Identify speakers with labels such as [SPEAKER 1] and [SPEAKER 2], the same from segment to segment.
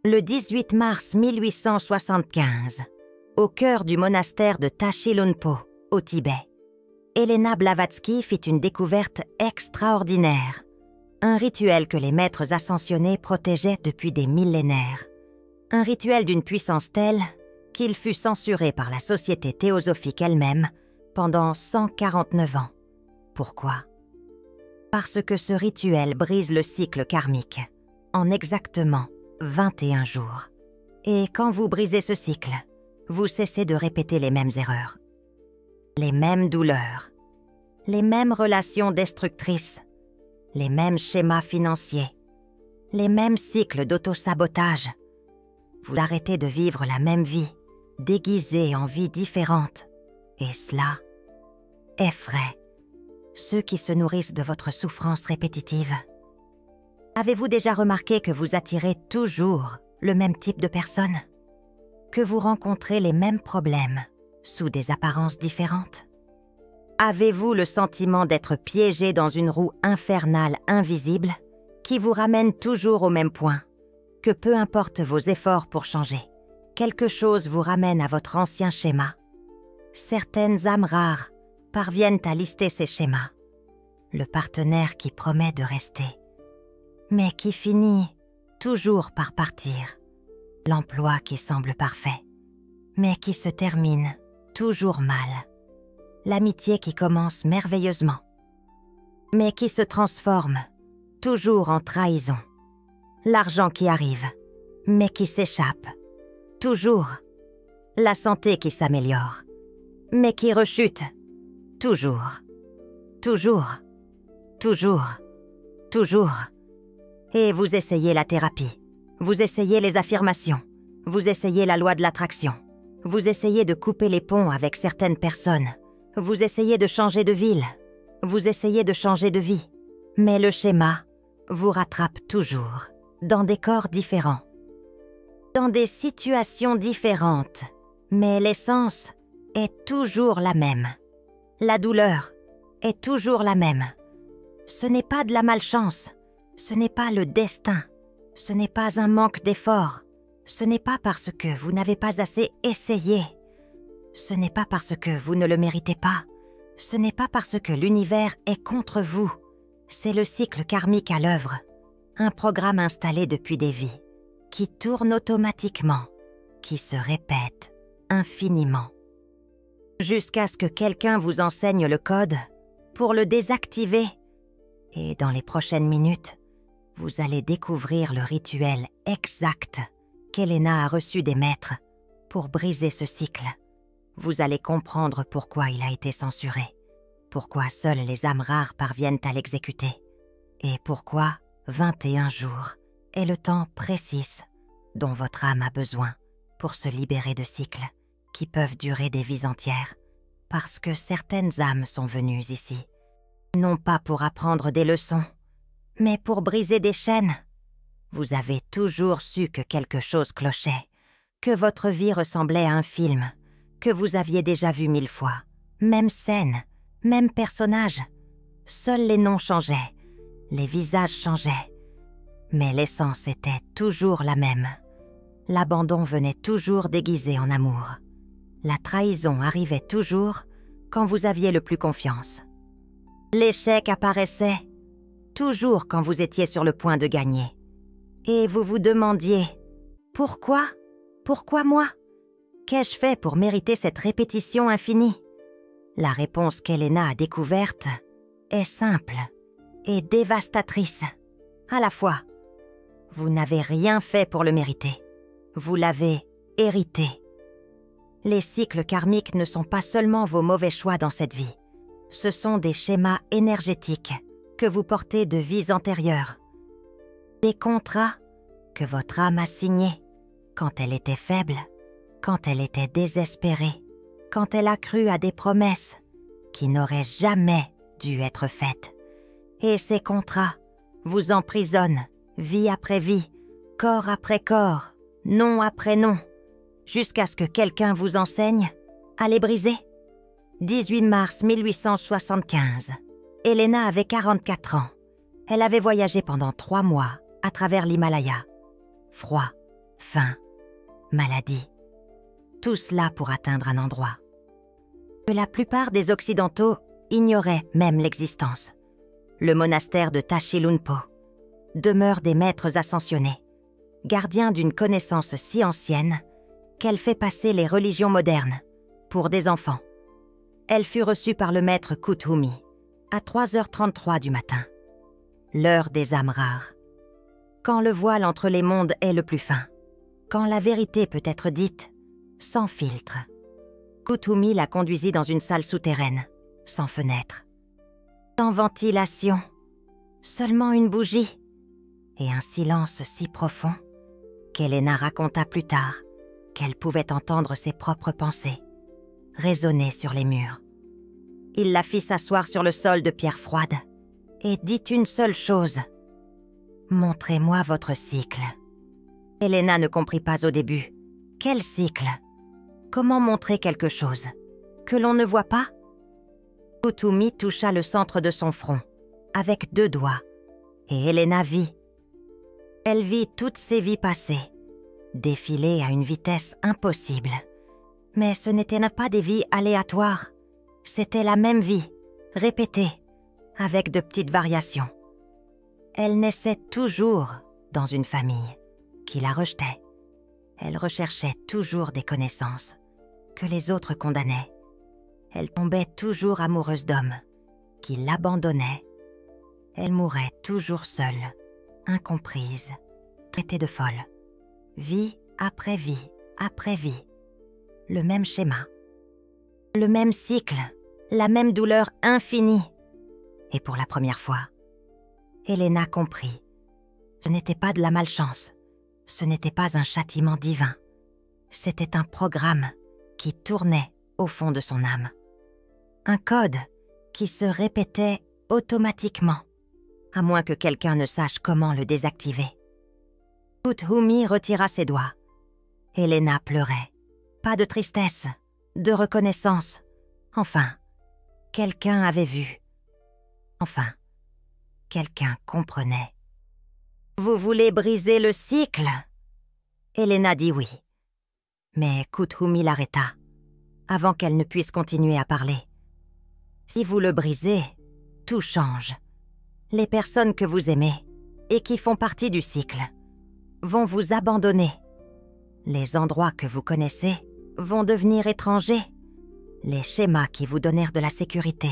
[SPEAKER 1] Le 18 mars 1875, au cœur du monastère de Tashi Lhonpo, au Tibet, Elena Blavatsky fit une découverte extraordinaire, un rituel que les maîtres ascensionnés protégeaient depuis des millénaires. Un rituel d'une puissance telle qu'il fut censuré par la Société théosophique elle-même pendant 149 ans. Pourquoi? Parce que ce rituel brise le cycle karmique en exactement 21 jours. Et quand vous brisez ce cycle, vous cessez de répéter les mêmes erreurs, les mêmes douleurs, les mêmes relations destructrices, les mêmes schémas financiers, les mêmes cycles d'autosabotage. Vous arrêtez de vivre la même vie, déguisée en vie différente. Et cela effraie ceux qui se nourrissent de votre souffrance répétitive. Avez-vous déjà remarqué que vous attirez toujours le même type de personnes? Que vous rencontrez les mêmes problèmes sous des apparences différentes? Avez-vous le sentiment d'être piégé dans une roue infernale invisible qui vous ramène toujours au même point, que peu importe vos efforts pour changer, quelque chose vous ramène à votre ancien schéma? Certaines âmes rares parviennent à lister ces schémas. Le partenaire qui promet de rester, mais qui finit toujours par partir. L'emploi qui semble parfait, mais qui se termine toujours mal. L'amitié qui commence merveilleusement, mais qui se transforme toujours en trahison. L'argent qui arrive, mais qui s'échappe. Toujours. La santé qui s'améliore, mais qui rechute. Toujours. Toujours. Toujours. Toujours. Et vous essayez la thérapie. Vous essayez les affirmations. Vous essayez la loi de l'attraction. Vous essayez de couper les ponts avec certaines personnes. Vous essayez de changer de ville. Vous essayez de changer de vie. Mais le schéma vous rattrape toujours, dans des corps différents, dans des situations différentes. Mais l'essence est toujours la même. La douleur est toujours la même. Ce n'est pas de la malchance. Ce n'est pas le destin. Ce n'est pas un manque d'effort. Ce n'est pas parce que vous n'avez pas assez essayé. Ce n'est pas parce que vous ne le méritez pas. Ce n'est pas parce que l'univers est contre vous. C'est le cycle karmique à l'œuvre. Un programme installé depuis des vies, qui tourne automatiquement, qui se répète infiniment. Jusqu'à ce que quelqu'un vous enseigne le code pour le désactiver. Et dans les prochaines minutes, vous allez découvrir le rituel exact qu'Elena a reçu des maîtres pour briser ce cycle. Vous allez comprendre pourquoi il a été censuré, pourquoi seules les âmes rares parviennent à l'exécuter, et pourquoi 21 jours est le temps précis dont votre âme a besoin pour se libérer de cycles qui peuvent durer des vies entières, parce que certaines âmes sont venues ici, non pas pour apprendre des leçons, mais pour briser des chaînes. Vous avez toujours su que quelque chose clochait, que votre vie ressemblait à un film, que vous aviez déjà vu 1000 fois. Même scène, même personnage. Seuls les noms changeaient, les visages changeaient. Mais l'essence était toujours la même. L'abandon venait toujours déguisé en amour. La trahison arrivait toujours quand vous aviez le plus confiance. L'échec apparaissait toujours quand vous étiez sur le point de gagner. Et vous vous demandiez « Pourquoi? Pourquoi moi? Qu'ai-je fait pour mériter cette répétition infinie ?» La réponse qu'Elena a découverte est simple et dévastatrice. À la fois, vous n'avez rien fait pour le mériter. Vous l'avez hérité. Les cycles karmiques ne sont pas seulement vos mauvais choix dans cette vie. Ce sont des schémas énergétiques que vous portez de vies antérieures. Des contrats que votre âme a signés quand elle était faible, quand elle était désespérée, quand elle a cru à des promesses qui n'auraient jamais dû être faites. Et ces contrats vous emprisonnent, vie après vie, corps après corps, nom après nom, jusqu'à ce que quelqu'un vous enseigne à les briser. 18 mars 1875. Elena avait 44 ans. Elle avait voyagé pendant 3 mois à travers l'Himalaya. Froid, faim, maladie. Tout cela pour atteindre un endroit que la plupart des Occidentaux ignoraient même l'existence. Le monastère de Tashi Lhunpo, demeure des maîtres ascensionnés, gardien d'une connaissance si ancienne qu'elle fait passer les religions modernes pour des enfants. Elle fut reçue par le maître Kuthumi à 3h33 du matin, l'heure des âmes rares. Quand le voile entre les mondes est le plus fin, quand la vérité peut être dite sans filtre. Kuthumi la conduisit dans une salle souterraine, sans fenêtre, sans ventilation, seulement une bougie et un silence si profond qu'Elena raconta plus tard qu'elle pouvait entendre ses propres pensées résonner sur les murs. Il la fit s'asseoir sur le sol de pierre froide et dit une seule chose. « Montrez-moi votre cycle. » Elena ne comprit pas au début. Quel cycle? Comment montrer quelque chose que l'on ne voit pas? Kuthumi toucha le centre de son front avec 2 doigts et Elena vit. Elle vit toutes ses vies passées, défiler à une vitesse impossible. Mais ce n'étaient pas des vies aléatoires, c'était la même vie, répétée, avec de petites variations. Elle naissait toujours dans une famille qui la rejetait. Elle recherchait toujours des connaissances que les autres condamnaient. Elle tombait toujours amoureuse d'hommes qui l'abandonnaient. Elle mourait toujours seule, incomprise, traitée de folle. Vie après vie après vie. Le même schéma. Le même cycle, la même douleur infinie. Et pour la première fois, Elena comprit. Ce n'était pas de la malchance. Ce n'était pas un châtiment divin. C'était un programme qui tournait au fond de son âme. Un code qui se répétait automatiquement, à moins que quelqu'un ne sache comment le désactiver. Kuthumi retira ses doigts. Elena pleurait. Pas de tristesse, de reconnaissance. Enfin, quelqu'un avait vu. Enfin, quelqu'un comprenait. « Vous voulez briser le cycle ?» Elena dit oui. Mais Kuthumi l'arrêta, avant qu'elle ne puisse continuer à parler. « Si vous le brisez, tout change. Les personnes que vous aimez et qui font partie du cycle vont vous abandonner. Les endroits que vous connaissez vont devenir étrangers. Les schémas qui vous donnèrent de la sécurité,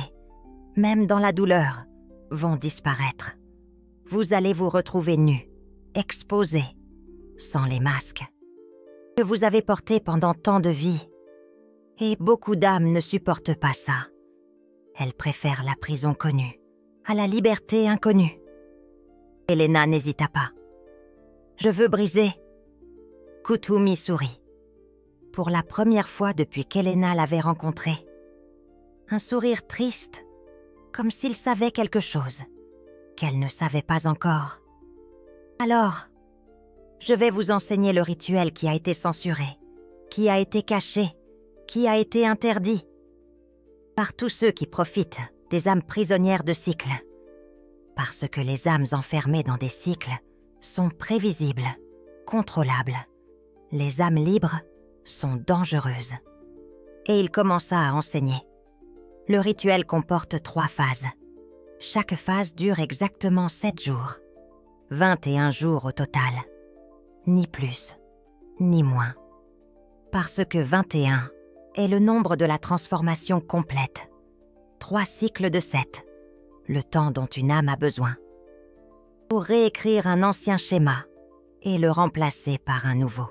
[SPEAKER 1] même dans la douleur, vont disparaître. Vous allez vous retrouver nus, exposés, sans les masques que vous avez portés pendant tant de vies. Et beaucoup d'âmes ne supportent pas ça. Elles préfèrent la prison connue à la liberté inconnue. » Elena n'hésita pas. « Je veux briser. » Kuthumi sourit. Pour la première fois depuis qu'Elena l'avait rencontré. Un sourire triste, comme s'il savait quelque chose qu'elle ne savait pas encore. « Alors, je vais vous enseigner le rituel qui a été censuré, qui a été caché, qui a été interdit par tous ceux qui profitent des âmes prisonnières de cycles. Parce que les âmes enfermées dans des cycles sont prévisibles, contrôlables. Les âmes libres sont dangereuses. » Et il commença à enseigner. Le rituel comporte 3 phases. Chaque phase dure exactement 7 jours. 21 jours au total. Ni plus, ni moins. Parce que 21 est le nombre de la transformation complète. 3 cycles de 7, le temps dont une âme a besoin. Pour réécrire un ancien schéma et le remplacer par un nouveau.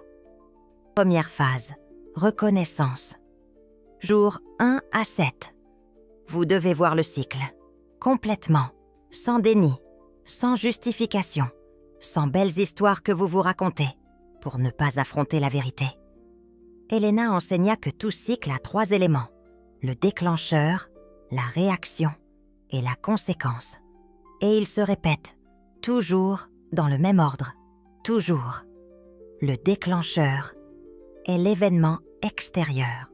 [SPEAKER 1] Première phase, reconnaissance. Jour 1 à 7. Vous devez voir le cycle, complètement, sans déni, sans justification, sans belles histoires que vous vous racontez, pour ne pas affronter la vérité. Elena enseigna que tout cycle a 3 éléments, le déclencheur, la réaction et la conséquence. Et ils se répètent, toujours dans le même ordre, toujours. Le déclencheur est l'événement extérieur.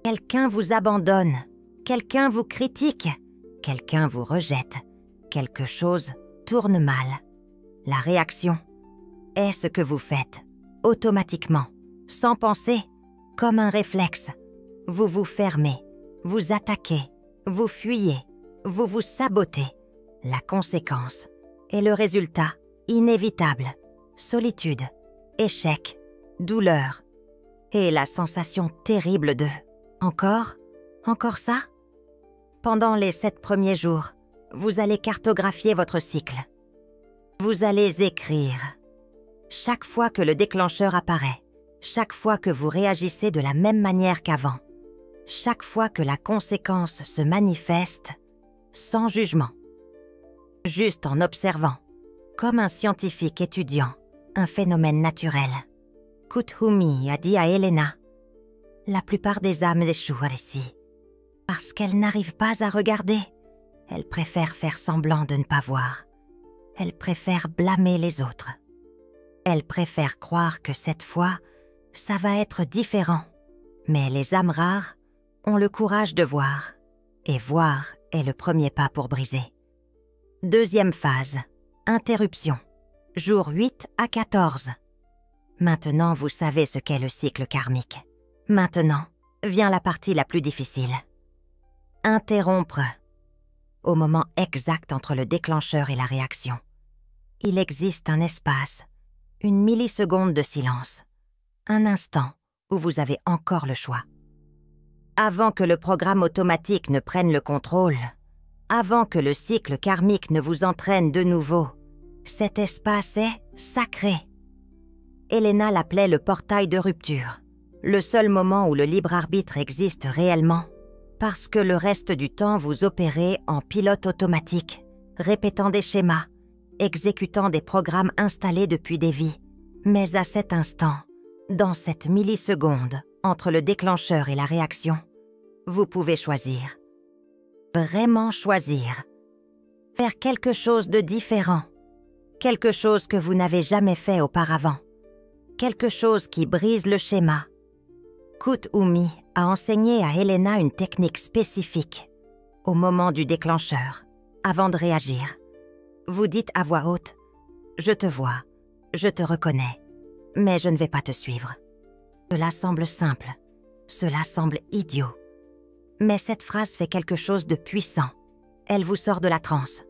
[SPEAKER 1] Quelqu'un vous abandonne, quelqu'un vous critique, quelqu'un vous rejette, quelque chose tourne mal. La réaction est ce que vous faites automatiquement, sans penser, comme un réflexe. Vous vous fermez, vous attaquez, vous fuyez, vous vous sabotez. La conséquence est le résultat inévitable. Solitude, échec, douleur et la sensation terrible de « encore ça ?» Pendant les 7 premiers jours, vous allez cartographier votre cycle. Vous allez écrire. Chaque fois que le déclencheur apparaît, chaque fois que vous réagissez de la même manière qu'avant, chaque fois que la conséquence se manifeste, sans jugement. Juste en observant, comme un scientifique étudiant, un phénomène naturel. Kuthumi a dit à Elena, « La plupart des âmes échouent ici, parce qu'elles n'arrivent pas à regarder. Elles préfèrent faire semblant de ne pas voir. Elles préfèrent blâmer les autres. Elles préfèrent croire que cette fois, ça va être différent. Mais les âmes rares ont le courage de voir. Et voir est le premier pas pour briser. » Deuxième phase, interruption. Jour 8 à 14. Maintenant, vous savez ce qu'est le cycle karmique. Maintenant, vient la partie la plus difficile. Interrompre. Au moment exact entre le déclencheur et la réaction. Il existe un espace, une milliseconde de silence. Un instant où vous avez encore le choix. Avant que le programme automatique ne prenne le contrôle, avant que le cycle karmique ne vous entraîne de nouveau, cet espace est sacré. Elena l'appelait le portail de rupture, le seul moment où le libre arbitre existe réellement, parce que le reste du temps vous opérez en pilote automatique, répétant des schémas, exécutant des programmes installés depuis des vies. Mais à cet instant, dans cette milliseconde entre le déclencheur et la réaction, vous pouvez choisir. Vraiment choisir. Faire quelque chose de différent. Quelque chose que vous n'avez jamais fait auparavant. Quelque chose qui brise le schéma. Kuthumi a enseigné à Elena une technique spécifique. Au moment du déclencheur, avant de réagir, vous dites à voix haute « Je te vois, je te reconnais, mais je ne vais pas te suivre. » Cela semble simple, cela semble idiot. Mais cette phrase fait quelque chose de puissant. Elle vous sort de la transe.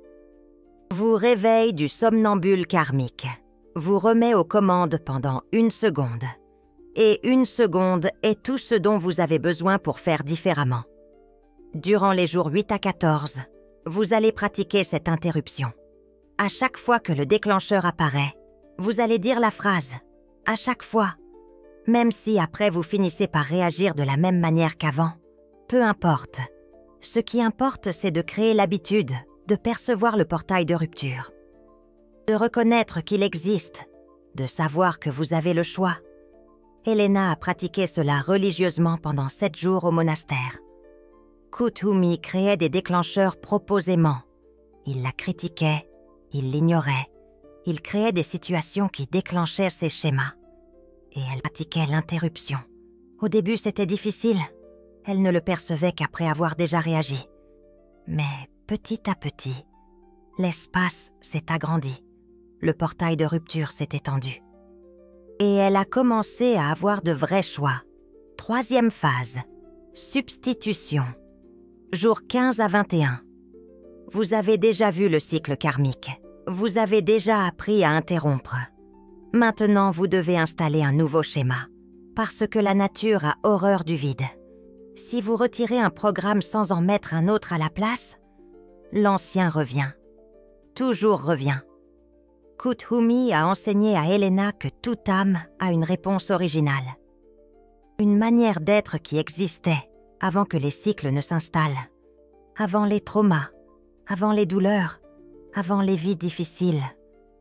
[SPEAKER 1] Vous réveille du somnambule karmique. Vous remet aux commandes pendant 1 seconde. Et 1 seconde est tout ce dont vous avez besoin pour faire différemment. Durant les jours 8 à 14, vous allez pratiquer cette interruption. À chaque fois que le déclencheur apparaît, vous allez dire la phrase. À chaque fois. Même si après vous finissez par réagir de la même manière qu'avant. Peu importe. Ce qui importe, c'est de créer l'habitude de percevoir le portail de rupture. De reconnaître qu'il existe, de savoir que vous avez le choix. Elena a pratiqué cela religieusement pendant 7 jours au monastère. Kuthumi créait des déclencheurs proposément. Il la critiquait, il l'ignorait. Il créait des situations qui déclenchaient ses schémas. Et elle pratiquait l'interruption. Au début, c'était difficile. Elle ne le percevait qu'après avoir déjà réagi. Mais petit à petit, l'espace s'est agrandi. Le portail de rupture s'est étendu. Et elle a commencé à avoir de vrais choix. 3e phase, substitution. Jour 15 à 21. Vous avez déjà vu le cycle karmique. Vous avez déjà appris à interrompre. Maintenant, vous devez installer un nouveau schéma. Parce que la nature a horreur du vide. Si vous retirez un programme sans en mettre un autre à la place, l'ancien revient. Toujours revient. Kuthumi a enseigné à Elena que toute âme a une réponse originale. Une manière d'être qui existait avant que les cycles ne s'installent, avant les traumas, avant les douleurs, avant les vies difficiles,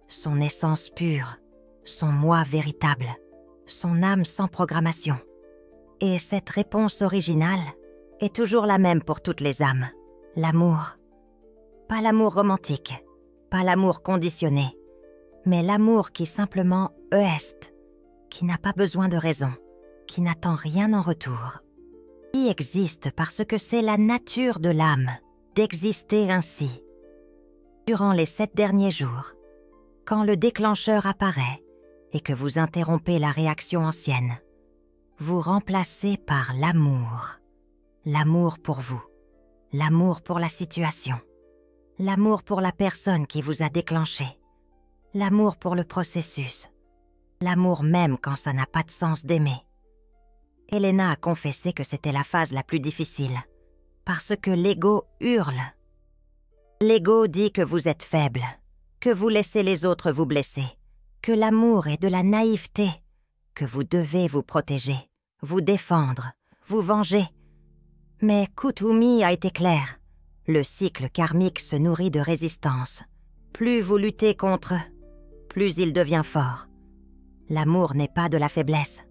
[SPEAKER 1] son essence pure, son moi véritable, son âme sans programmation. Et cette réponse originale est toujours la même pour toutes les âmes. L'amour. Pas l'amour romantique, pas l'amour conditionné, mais l'amour qui simplement est, qui n'a pas besoin de raison, qui n'attend rien en retour. Qui existe parce que c'est la nature de l'âme d'exister ainsi. Durant les 7 derniers jours, quand le déclencheur apparaît, et que vous interrompez la réaction ancienne. Vous remplacez par l'amour. L'amour pour vous, l'amour pour la situation, l'amour pour la personne qui vous a déclenché, l'amour pour le processus, l'amour même quand ça n'a pas de sens d'aimer. Elena a confessé que c'était la phase la plus difficile, parce que l'ego hurle. L'ego dit que vous êtes faible, que vous laissez les autres vous blesser, que l'amour est de la naïveté, que vous devez vous protéger, vous défendre, vous venger. Mais Kuthumi a été clair. Le cycle karmique se nourrit de résistance. Plus vous luttez contre, plus il devient fort. L'amour n'est pas de la faiblesse.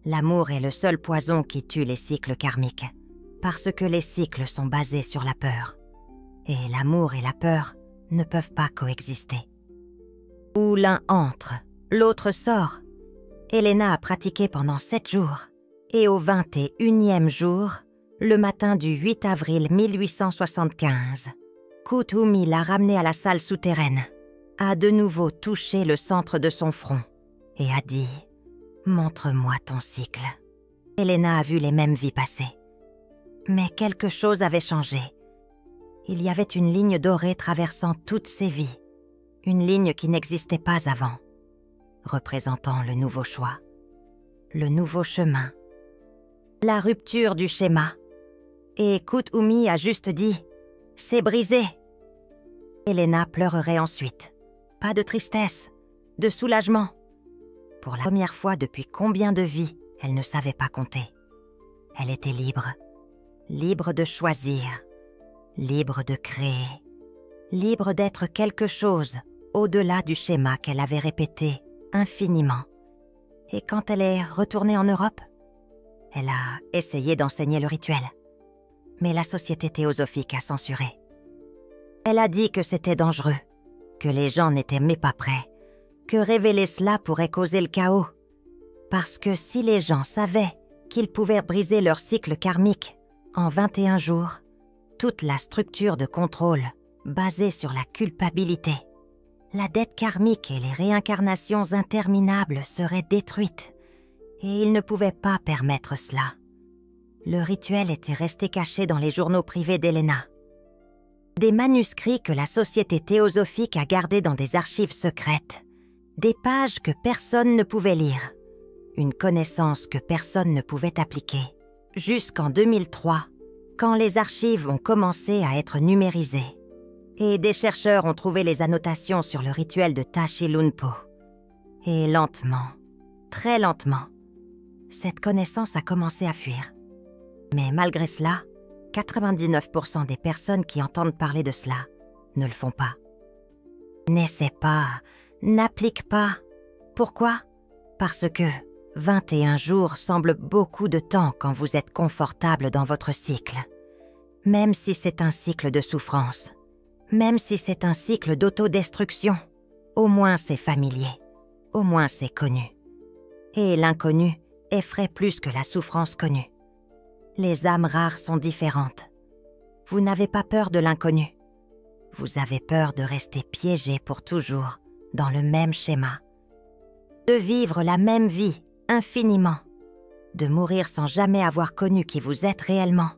[SPEAKER 1] L'amour est le seul poison qui tue les cycles karmiques, parce que les cycles sont basés sur la peur. Et l'amour et la peur ne peuvent pas coexister. Où l'un entre, l'autre sort. Elena a pratiqué pendant 7 jours, et au 21e jour, le matin du 8 avril 1875, Kuthumi l'a ramenée à la salle souterraine, a de nouveau touché le centre de son front et a dit « Montre-moi ton cycle ». Elena a vu les mêmes vies passer. Mais quelque chose avait changé. Il y avait une ligne dorée traversant toutes ces vies, une ligne qui n'existait pas avant, représentant le nouveau choix, le nouveau chemin, la rupture du schéma. Et Kuthumi a juste dit « C'est brisé ». Elena pleurerait ensuite. Pas de tristesse, de soulagement. Pour la première fois depuis combien de vies, elle ne savait pas compter. Elle était libre, libre de choisir, libre de créer, libre d'être quelque chose au-delà du schéma qu'elle avait répété infiniment. Et quand elle est retournée en Europe, elle a essayé d'enseigner le rituel. Mais la société théosophique a censuré. Elle a dit que c'était dangereux, que les gens n'étaient même pas prêts, que révéler cela pourrait causer le chaos. Parce que si les gens savaient qu'ils pouvaient briser leur cycle karmique en 21 jours, toute la structure de contrôle basée sur la culpabilité, la dette karmique et les réincarnations interminables seraient détruites, et ils ne pouvaient pas permettre cela. Le rituel était resté caché dans les journaux privés d'Elena. Des manuscrits que la société théosophique a gardés dans des archives secrètes. Des pages que personne ne pouvait lire. Une connaissance que personne ne pouvait appliquer. Jusqu'en 2003, quand les archives ont commencé à être numérisées. Et des chercheurs ont trouvé les annotations sur le rituel de Tashi Lhunpo. Et lentement, très lentement, cette connaissance a commencé à fuir. Mais malgré cela, 99% des personnes qui entendent parler de cela ne le font pas. N'essaie pas, n'applique pas. Pourquoi? Parce que 21 jours semblent beaucoup de temps quand vous êtes confortable dans votre cycle. Même si c'est un cycle de souffrance, même si c'est un cycle d'autodestruction, au moins c'est familier, au moins c'est connu. Et l'inconnu effraie plus que la souffrance connue. Les âmes rares sont différentes. Vous n'avez pas peur de l'inconnu. Vous avez peur de rester piégé pour toujours dans le même schéma. De vivre la même vie infiniment. De mourir sans jamais avoir connu qui vous êtes réellement,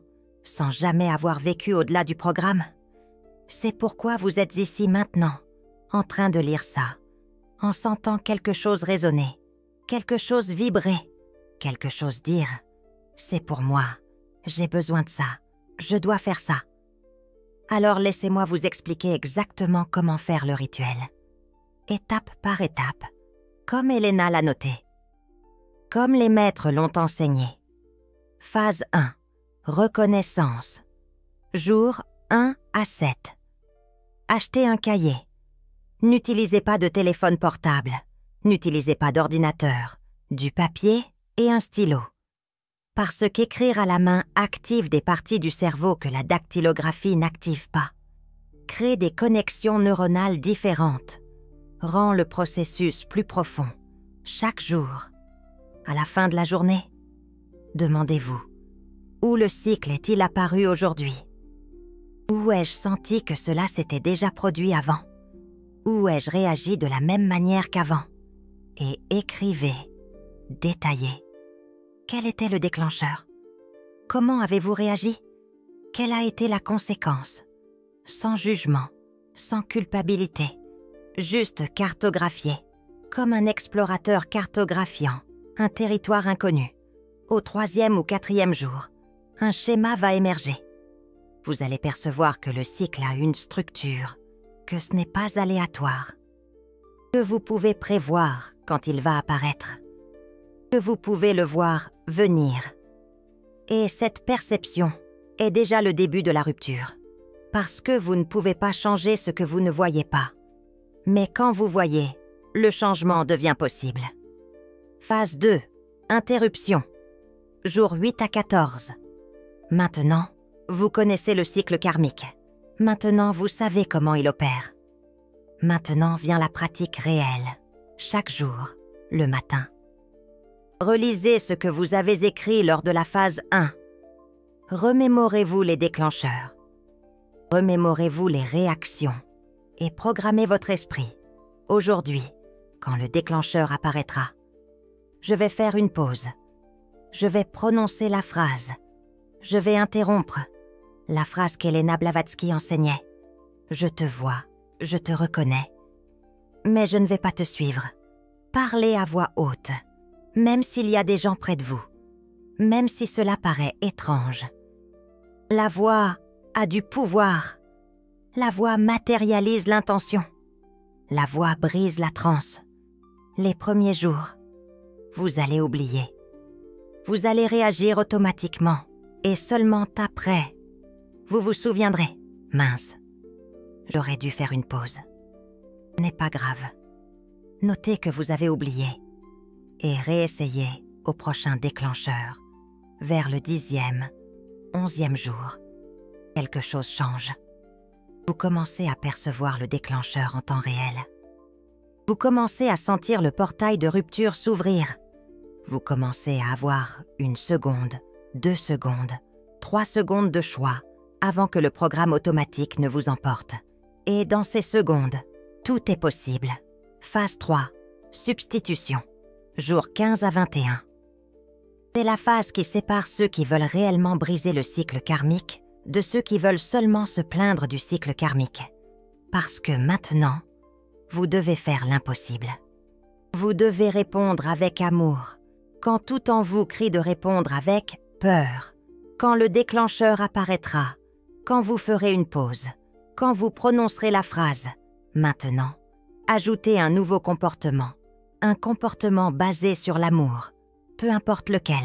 [SPEAKER 1] sans jamais avoir vécu au-delà du programme. C'est pourquoi vous êtes ici maintenant, en train de lire ça, en sentant quelque chose résonner, quelque chose vibrer, quelque chose dire « C'est pour moi ». J'ai besoin de ça. Je dois faire ça. Alors laissez-moi vous expliquer exactement comment faire le rituel. Étape par étape, comme Elena l'a noté. Comme les maîtres l'ont enseigné. Phase 1. Reconnaissance. Jour 1 à 7. Achetez un cahier. N'utilisez pas de téléphone portable. N'utilisez pas d'ordinateur. Du papier et un stylo. Parce qu'écrire à la main active des parties du cerveau que la dactylographie n'active pas. Crée des connexions neuronales différentes. Rend le processus plus profond, chaque jour. À la fin de la journée, demandez-vous, où le cycle est-il apparu aujourd'hui? Où ai-je senti que cela s'était déjà produit avant? Où ai-je réagi de la même manière qu'avant? et écrivez, détaillez. Quel était le déclencheur? Comment avez-vous réagi? Quelle a été la conséquence? Sans jugement, sans culpabilité, juste cartographier, comme un explorateur cartographiant un territoire inconnu. Au 3e ou 4e jour, un schéma va émerger. Vous allez percevoir que le cycle a une structure, que ce n'est pas aléatoire, que vous pouvez prévoir quand il va apparaître, que vous pouvez le voir venir. Et cette perception est déjà le début de la rupture, parce que vous ne pouvez pas changer ce que vous ne voyez pas. Mais quand vous voyez, le changement devient possible. Phase 2, interruption. Jour 8 à 14. Maintenant, vous connaissez le cycle karmique. Maintenant, vous savez comment il opère. Maintenant vient la pratique réelle, chaque jour, le matin. Relisez ce que vous avez écrit lors de la phase 1. Remémorez-vous les déclencheurs. Remémorez-vous les réactions et programmez votre esprit. Aujourd'hui, quand le déclencheur apparaîtra, je vais faire une pause. Je vais prononcer la phrase. Je vais interrompre la phrase qu'Elena Blavatsky enseignait. Je te vois, je te reconnais. Mais je ne vais pas te suivre. Parlez à voix haute, même s'il y a des gens près de vous, même si cela paraît étrange. La voix a du pouvoir. La voix matérialise l'intention. La voix brise la transe. Les premiers jours, vous allez oublier. Vous allez réagir automatiquement et seulement après, vous vous souviendrez. Mince, j'aurais dû faire une pause. Ce n'est pas grave. Notez que vous avez oublié et réessayez au prochain déclencheur, vers le 10e, 11e jour. Quelque chose change. Vous commencez à percevoir le déclencheur en temps réel. Vous commencez à sentir le portail de rupture s'ouvrir. Vous commencez à avoir 1 seconde, 2 secondes, 3 secondes de choix avant que le programme automatique ne vous emporte. Et dans ces secondes, tout est possible. Phase 3, substitution. Jour 15 à 21. C'est la phase qui sépare ceux qui veulent réellement briser le cycle karmique de ceux qui veulent seulement se plaindre du cycle karmique. Parce que maintenant, vous devez faire l'impossible. Vous devez répondre avec amour, quand tout en vous crie de répondre avec peur, quand le déclencheur apparaîtra, quand vous ferez une pause, quand vous prononcerez la phrase « Maintenant », ajoutez un nouveau comportement, un comportement basé sur l'amour, peu importe lequel.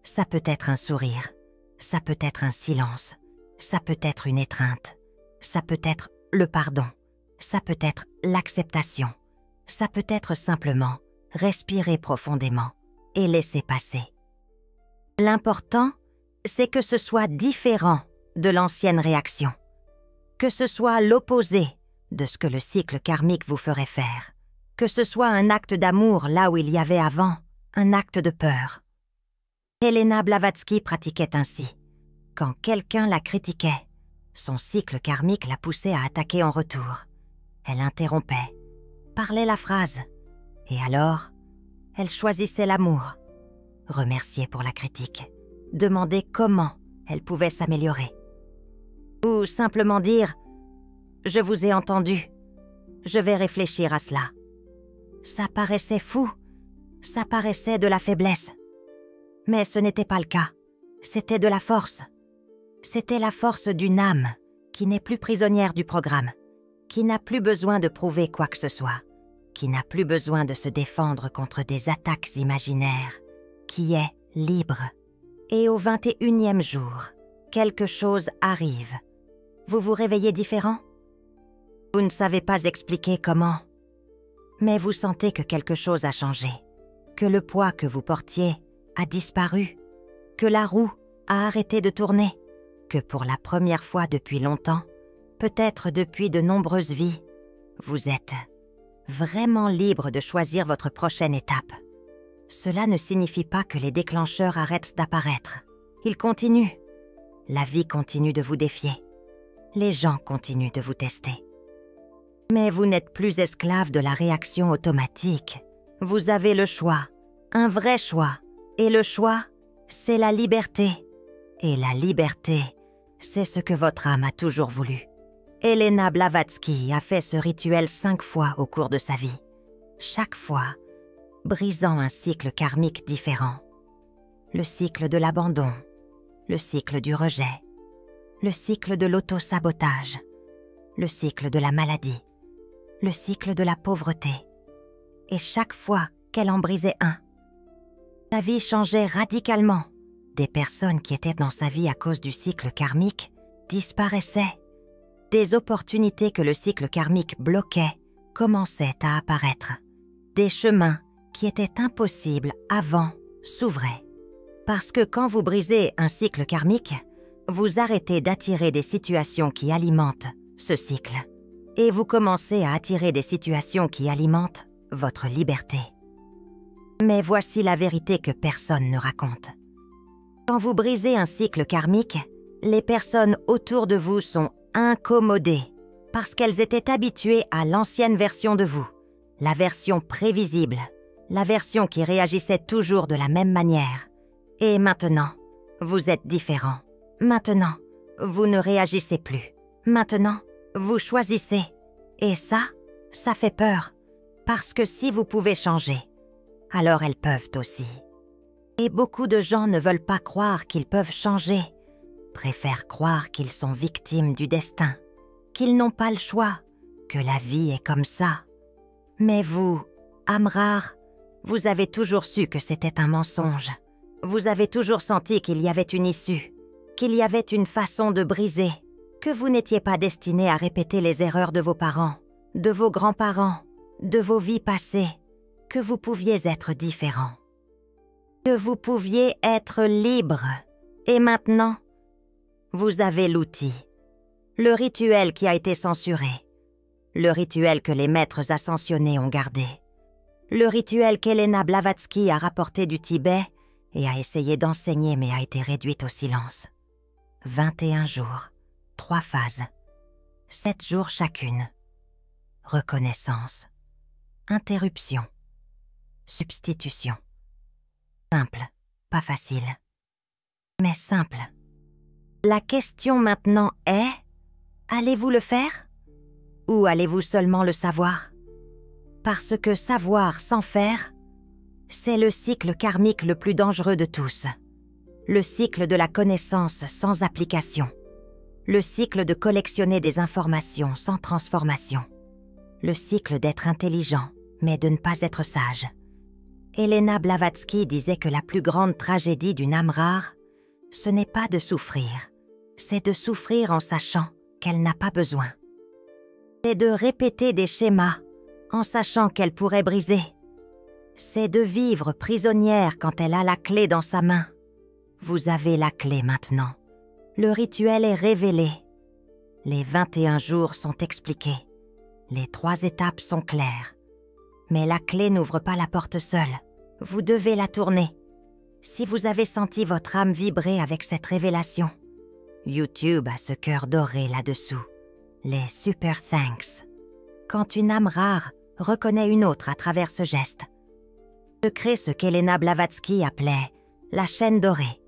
[SPEAKER 1] Ça peut être un sourire, ça peut être un silence, ça peut être une étreinte, ça peut être le pardon, ça peut être l'acceptation, ça peut être simplement respirer profondément et laisser passer. L'important, c'est que ce soit différent de l'ancienne réaction, que ce soit l'opposé de ce que le cycle karmique vous ferait faire, que ce soit un acte d'amour là où il y avait avant un acte de peur. Elena Blavatsky pratiquait ainsi. Quand quelqu'un la critiquait, son cycle karmique la poussait à attaquer en retour. Elle interrompait, parlait la phrase, et alors, elle choisissait l'amour, remerciait pour la critique, demandait comment elle pouvait s'améliorer. Ou simplement dire « Je vous ai entendu, je vais réfléchir à cela ». Ça paraissait fou, ça paraissait de la faiblesse. Mais ce n'était pas le cas, c'était de la force. C'était la force d'une âme qui n'est plus prisonnière du programme, qui n'a plus besoin de prouver quoi que ce soit, qui n'a plus besoin de se défendre contre des attaques imaginaires, qui est libre. Et au 21e jour, quelque chose arrive. Vous vous réveillez différent? Vous ne savez pas expliquer comment, mais vous sentez que quelque chose a changé, que le poids que vous portiez a disparu, que la roue a arrêté de tourner, que pour la première fois depuis longtemps, peut-être depuis de nombreuses vies, vous êtes vraiment libre de choisir votre prochaine étape. Cela ne signifie pas que les déclencheurs arrêtent d'apparaître. Ils continuent. La vie continue de vous défier. Les gens continuent de vous tester. Mais vous n'êtes plus esclave de la réaction automatique. Vous avez le choix, un vrai choix. Et le choix, c'est la liberté. Et la liberté, c'est ce que votre âme a toujours voulu. Elena Blavatsky a fait ce rituel 5 fois au cours de sa vie. Chaque fois, brisant un cycle karmique différent. Le cycle de l'abandon, le cycle du rejet, le cycle de l'auto-sabotage, le cycle de la maladie, le cycle de la pauvreté. Et chaque fois qu'elle en brisait un, sa vie changeait radicalement. Des personnes qui étaient dans sa vie à cause du cycle karmique disparaissaient. Des opportunités que le cycle karmique bloquait commençaient à apparaître. Des chemins qui étaient impossibles avant s'ouvraient. Parce que quand vous brisez un cycle karmique, vous arrêtez d'attirer des situations qui alimentent ce cycle. Et vous commencez à attirer des situations qui alimentent votre liberté. Mais voici la vérité que personne ne raconte. Quand vous brisez un cycle karmique, les personnes autour de vous sont incommodées parce qu'elles étaient habituées à l'ancienne version de vous, la version prévisible, la version qui réagissait toujours de la même manière. Et maintenant, vous êtes différent. Maintenant, vous ne réagissez plus. Maintenant, vous choisissez. Et ça fait peur. Parce que si vous pouvez changer, alors elles peuvent aussi. Et beaucoup de gens ne veulent pas croire qu'ils peuvent changer, préfèrent croire qu'ils sont victimes du destin, qu'ils n'ont pas le choix, que la vie est comme ça. Mais vous, âme rare, vous avez toujours su que c'était un mensonge. Vous avez toujours senti qu'il y avait une issue, qu'il y avait une façon de briser, que vous n'étiez pas destiné à répéter les erreurs de vos parents, de vos grands-parents, de vos vies passées, que vous pouviez être différent, que vous pouviez être libre. Et maintenant, vous avez l'outil, le rituel qui a été censuré, le rituel que les maîtres ascensionnés ont gardé, le rituel qu'Elena Blavatsky a rapporté du Tibet et a essayé d'enseigner mais a été réduite au silence. 21 jours, 3 phases, 7 jours chacune. Reconnaissance, interruption, substitution. Simple, pas facile, mais simple. La question maintenant est, allez-vous le faire? Ou allez-vous seulement le savoir? Parce que savoir sans faire, c'est le cycle karmique le plus dangereux de tous. Le cycle de la connaissance sans application. Le cycle de collectionner des informations sans transformation. Le cycle d'être intelligent, mais de ne pas être sage. Elena Blavatsky disait que la plus grande tragédie d'une âme rare, ce n'est pas de souffrir, c'est de souffrir en sachant qu'elle n'a pas besoin. C'est de répéter des schémas en sachant qu'elle pourrait briser. C'est de vivre prisonnière quand elle a la clé dans sa main. Vous avez la clé maintenant. Le rituel est révélé. Les 21 jours sont expliqués. Les 3 étapes sont claires. Mais la clé n'ouvre pas la porte seule. Vous devez la tourner. Si vous avez senti votre âme vibrer avec cette révélation, YouTube a ce cœur doré là-dessous. Les super thanks. Quand une âme rare reconnaît une autre à travers ce geste, se crée ce qu'Elena Blavatsky appelait la chaîne dorée.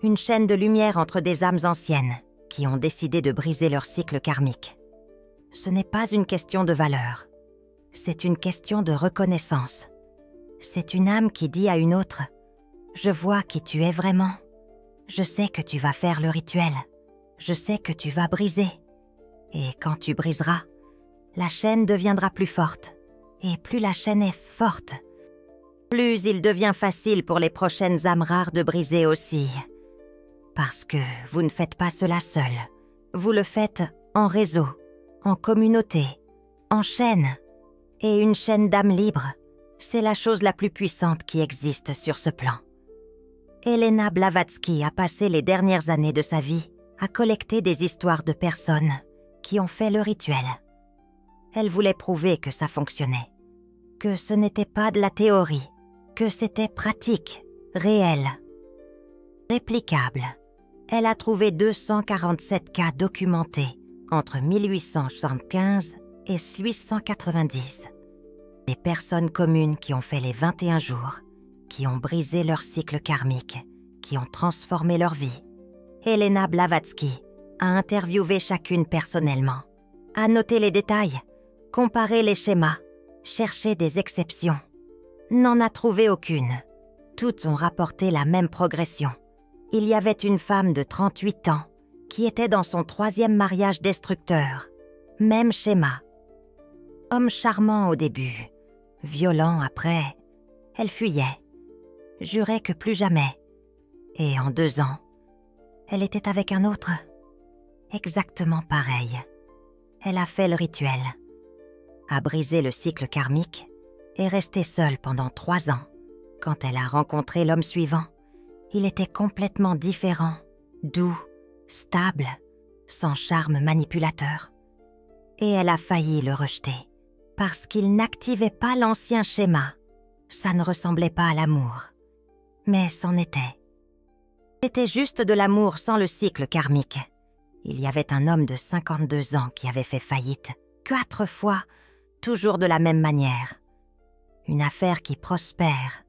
[SPEAKER 1] Une chaîne de lumière entre des âmes anciennes qui ont décidé de briser leur cycle karmique. Ce n'est pas une question de valeur. C'est une question de reconnaissance. C'est une âme qui dit à une autre « Je vois qui tu es vraiment. Je sais que tu vas faire le rituel. Je sais que tu vas briser. Et quand tu briseras, la chaîne deviendra plus forte. Et plus la chaîne est forte, plus il devient facile pour les prochaines âmes rares de briser aussi. Parce que vous ne faites pas cela seul. Vous le faites en réseau, en communauté, en chaîne. Et une chaîne d'âmes libres, c'est la chose la plus puissante qui existe sur ce plan. Elena Blavatsky a passé les dernières années de sa vie à collecter des histoires de personnes qui ont fait le rituel. Elle voulait prouver que ça fonctionnait, que ce n'était pas de la théorie, que c'était pratique, réel, réplicable. Elle a trouvé 247 cas documentés entre 1875 et 1890. Des personnes communes qui ont fait les 21 jours, qui ont brisé leur cycle karmique, qui ont transformé leur vie. Helena Blavatsky a interviewé chacune personnellement, a noté les détails, comparé les schémas, cherché des exceptions. N'en a trouvé aucune. Toutes ont rapporté la même progression. Il y avait une femme de 38 ans qui était dans son 3e mariage destructeur. Même schéma. Homme charmant au début, violent après, elle fuyait, jurait que plus jamais. Et en 2 ans, elle était avec un autre, exactement pareil. Elle a fait le rituel, a brisé le cycle karmique et resté seule pendant 3 ans. Quand elle a rencontré l'homme suivant, il était complètement différent, doux, stable, sans charme manipulateur. Et elle a failli le rejeter, parce qu'il n'activait pas l'ancien schéma. Ça ne ressemblait pas à l'amour, mais c'en était. C'était juste de l'amour sans le cycle karmique. Il y avait un homme de 52 ans qui avait fait faillite, 4 fois, toujours de la même manière. Une affaire qui prospère.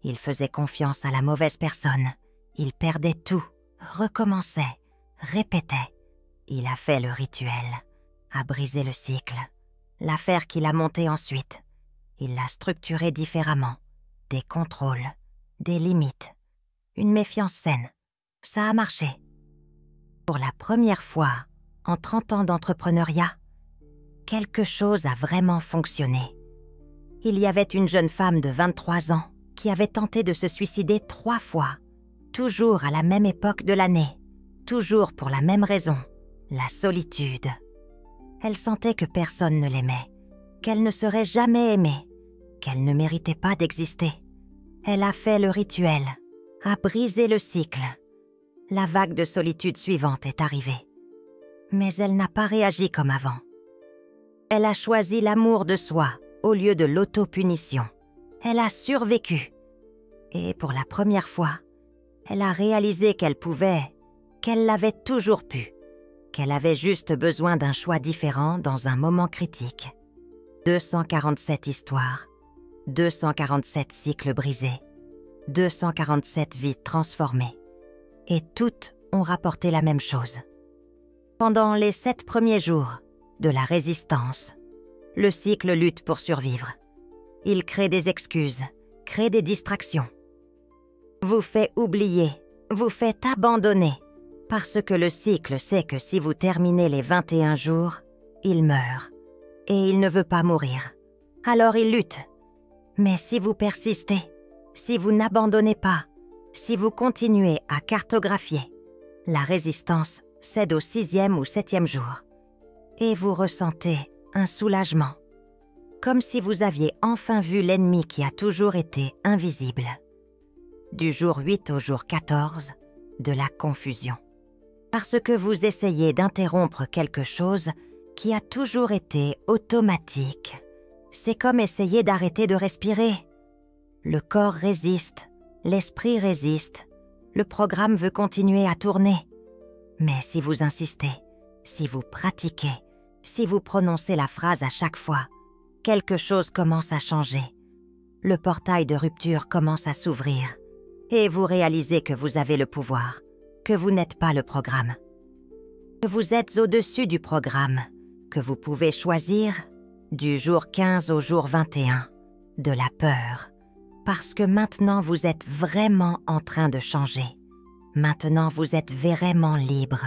[SPEAKER 1] Il faisait confiance à la mauvaise personne. Il perdait tout, recommençait, répétait. Il a fait le rituel, a brisé le cycle. L'affaire qu'il a montée ensuite, il l'a structurée différemment. Des contrôles, des limites, une méfiance saine. Ça a marché. Pour la première fois, en 30 ans d'entrepreneuriat, quelque chose a vraiment fonctionné. Il y avait une jeune femme de 23 ans qui avait tenté de se suicider 3 fois, toujours à la même époque de l'année, toujours pour la même raison, la solitude. Elle sentait que personne ne l'aimait, qu'elle ne serait jamais aimée, qu'elle ne méritait pas d'exister. Elle a fait le rituel, a brisé le cycle. La vague de solitude suivante est arrivée. Mais elle n'a pas réagi comme avant. Elle a choisi l'amour de soi au lieu de l'autopunition. Elle a survécu. Et pour la première fois, elle a réalisé qu'elle pouvait, qu'elle l'avait toujours pu, qu'elle avait juste besoin d'un choix différent dans un moment critique. 247 histoires, 247 cycles brisés, 247 vies transformées. Et toutes ont rapporté la même chose. Pendant les 7 premiers jours de la résistance, le cycle lutte pour survivre. Il crée des excuses, crée des distractions. Vous fait oublier, vous fait abandonner, parce que le cycle sait que si vous terminez les 21 jours, il meurt. Et il ne veut pas mourir. Alors il lutte. Mais si vous persistez, si vous n'abandonnez pas, si vous continuez à cartographier, la résistance cède au 6e ou 7e jour. Et vous ressentez un soulagement. Comme si vous aviez enfin vu l'ennemi qui a toujours été invisible. Du jour 8 au jour 14, de la confusion. Parce que vous essayez d'interrompre quelque chose qui a toujours été automatique. C'est comme essayer d'arrêter de respirer. Le corps résiste, l'esprit résiste, le programme veut continuer à tourner. Mais si vous insistez, si vous pratiquez, si vous prononcez la phrase à chaque fois, quelque chose commence à changer. Le portail de rupture commence à s'ouvrir et vous réalisez que vous avez le pouvoir, que vous n'êtes pas le programme, que vous êtes au-dessus du programme, que vous pouvez choisir du jour 15 au jour 21 de la peur, parce que maintenant vous êtes vraiment en train de changer. Maintenant vous êtes vraiment libre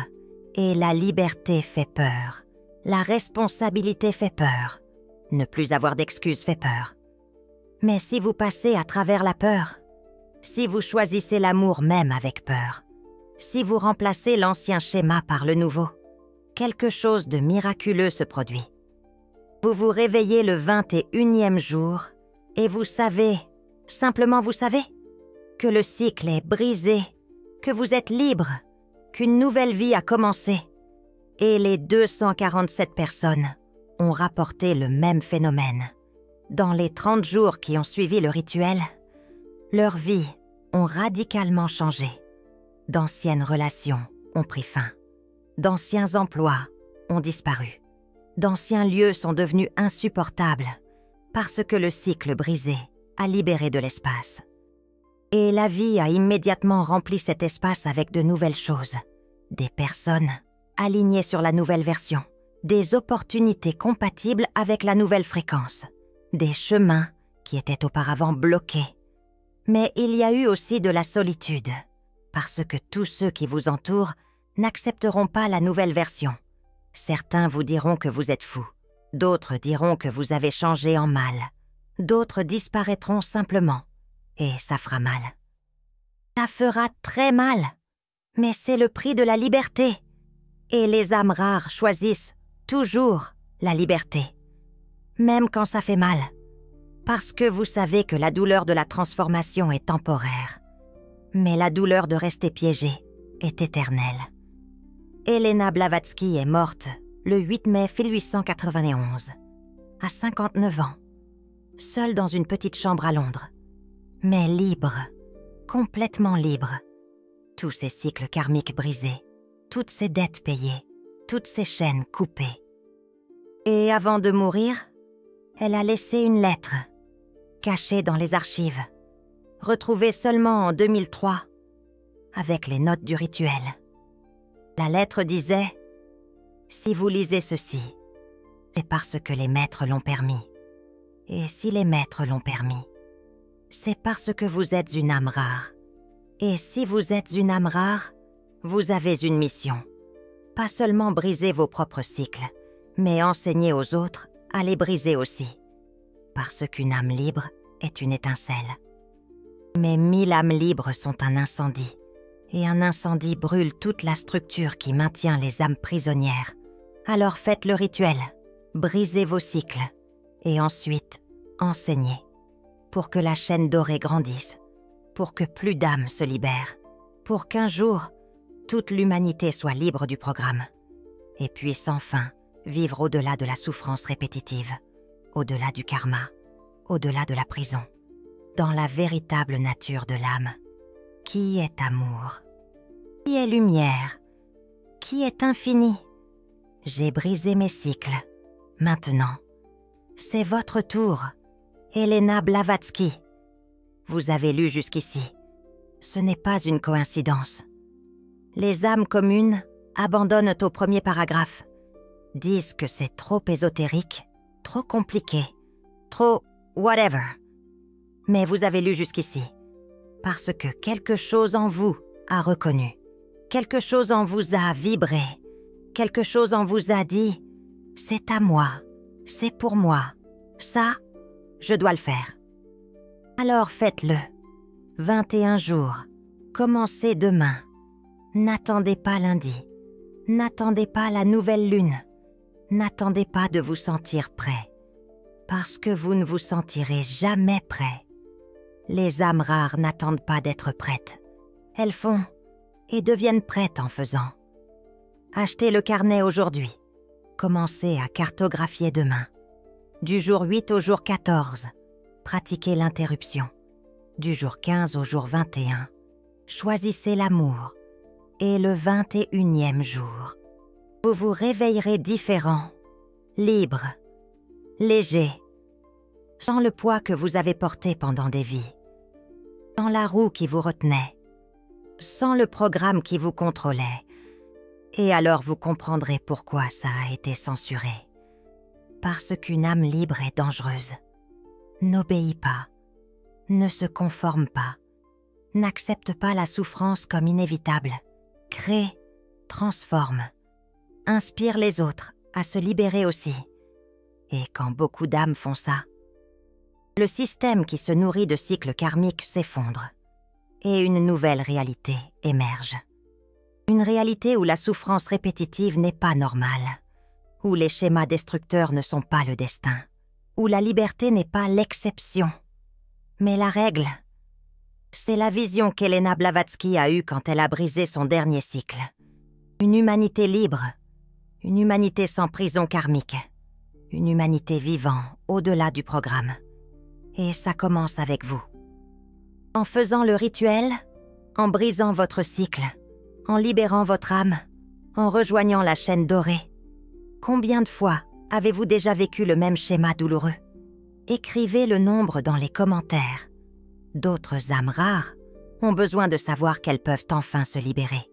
[SPEAKER 1] et la liberté fait peur, la responsabilité fait peur. Ne plus avoir d'excuses fait peur. Mais si vous passez à travers la peur, si vous choisissez l'amour même avec peur, si vous remplacez l'ancien schéma par le nouveau, quelque chose de miraculeux se produit. Vous vous réveillez le 21e jour et vous savez, simplement vous savez, que le cycle est brisé, que vous êtes libre, qu'une nouvelle vie a commencé. Et les 247 personnes ont rapporté le même phénomène. Dans les 30 jours qui ont suivi le rituel, leurs vies ont radicalement changé. D'anciennes relations ont pris fin. D'anciens emplois ont disparu. D'anciens lieux sont devenus insupportables. parce que le cycle brisé a libéré de l'espace. Et la vie a immédiatement rempli cet espace avec de nouvelles choses. Des personnes alignées sur la nouvelle version, des opportunités compatibles avec la nouvelle fréquence, des chemins qui étaient auparavant bloqués. Mais il y a eu aussi de la solitude, parce que tous ceux qui vous entourent n'accepteront pas la nouvelle version. Certains vous diront que vous êtes fou, d'autres diront que vous avez changé en mal, d'autres disparaîtront simplement, et ça fera mal. Ça fera très mal, mais c'est le prix de la liberté. Et les âmes rares choisissent toujours la liberté, même quand ça fait mal, parce que vous savez que la douleur de la transformation est temporaire, mais la douleur de rester piégé est éternelle. Helena Blavatsky est morte le 8 mai 1891, à 59 ans, seule dans une petite chambre à Londres, mais libre, complètement libre. Tous ses cycles karmiques brisés, toutes ses dettes payées, toutes ses chaînes coupées. Et avant de mourir, elle a laissé une lettre, cachée dans les archives, retrouvée seulement en 2003, avec les notes du rituel. La lettre disait « Si vous lisez ceci, c'est parce que les maîtres l'ont permis. Et si les maîtres l'ont permis, c'est parce que vous êtes une âme rare. Et si vous êtes une âme rare, vous avez une mission. Pas seulement briser vos propres cycles, mais enseigner aux autres à les briser aussi. Parce qu'une âme libre est une étincelle. Mais 1000 âmes libres sont un incendie. Et un incendie brûle toute la structure qui maintient les âmes prisonnières. Alors faites le rituel, brisez vos cycles, et ensuite enseignez, pour que la chaîne dorée grandisse, pour que plus d'âmes se libèrent, pour qu'un jour, toute l'humanité soit libre du programme, et puisse enfin vivre au-delà de la souffrance répétitive, au-delà du karma, au-delà de la prison, dans la véritable nature de l'âme, qui est amour, qui est lumière, qui est infini. J'ai brisé mes cycles. Maintenant, c'est votre tour, Helena Blavatsky. Vous avez lu jusqu'ici. Ce n'est pas une coïncidence. Les âmes communes abandonnent au premier paragraphe, disent que c'est trop ésotérique, trop compliqué, trop whatever. Mais vous avez lu jusqu'ici, parce que quelque chose en vous a reconnu, quelque chose en vous a vibré, quelque chose en vous a dit « c'est à moi, c'est pour moi, ça, je dois le faire ». Alors faites-le. 21 jours, commencez demain. N'attendez pas lundi, n'attendez pas la nouvelle lune, n'attendez pas de vous sentir prêt, parce que vous ne vous sentirez jamais prêt. Les âmes rares n'attendent pas d'être prêtes. Elles font et deviennent prêtes en faisant. Achetez le carnet aujourd'hui. Commencez à cartographier demain. Du jour 8 au jour 14, pratiquez l'interruption. Du jour 15 au jour 21, choisissez l'amour. Et le 21e jour, vous vous réveillerez différent, libre, léger, sans le poids que vous avez porté pendant des vies, sans la roue qui vous retenait, sans le programme qui vous contrôlait. Et alors vous comprendrez pourquoi ça a été censuré. Parce qu'une âme libre est dangereuse. N'obéit pas, ne se conforme pas, n'accepte pas la souffrance comme inévitable. Crée, transforme, inspire les autres à se libérer aussi. Et quand beaucoup d'âmes font ça, le système qui se nourrit de cycles karmiques s'effondre et une nouvelle réalité émerge. Une réalité où la souffrance répétitive n'est pas normale, où les schémas destructeurs ne sont pas le destin, où la liberté n'est pas l'exception, mais la règle. C'est la vision qu'Helena Blavatsky a eue quand elle a brisé son dernier cycle. Une humanité libre, une humanité sans prison karmique, une humanité vivant au-delà du programme. Et ça commence avec vous. En faisant le rituel, en brisant votre cycle, en libérant votre âme, en rejoignant la chaîne dorée. Combien de fois avez-vous déjà vécu le même schéma douloureux? Écrivez le nombre dans les commentaires. D'autres âmes rares ont besoin de savoir qu'elles peuvent enfin se libérer.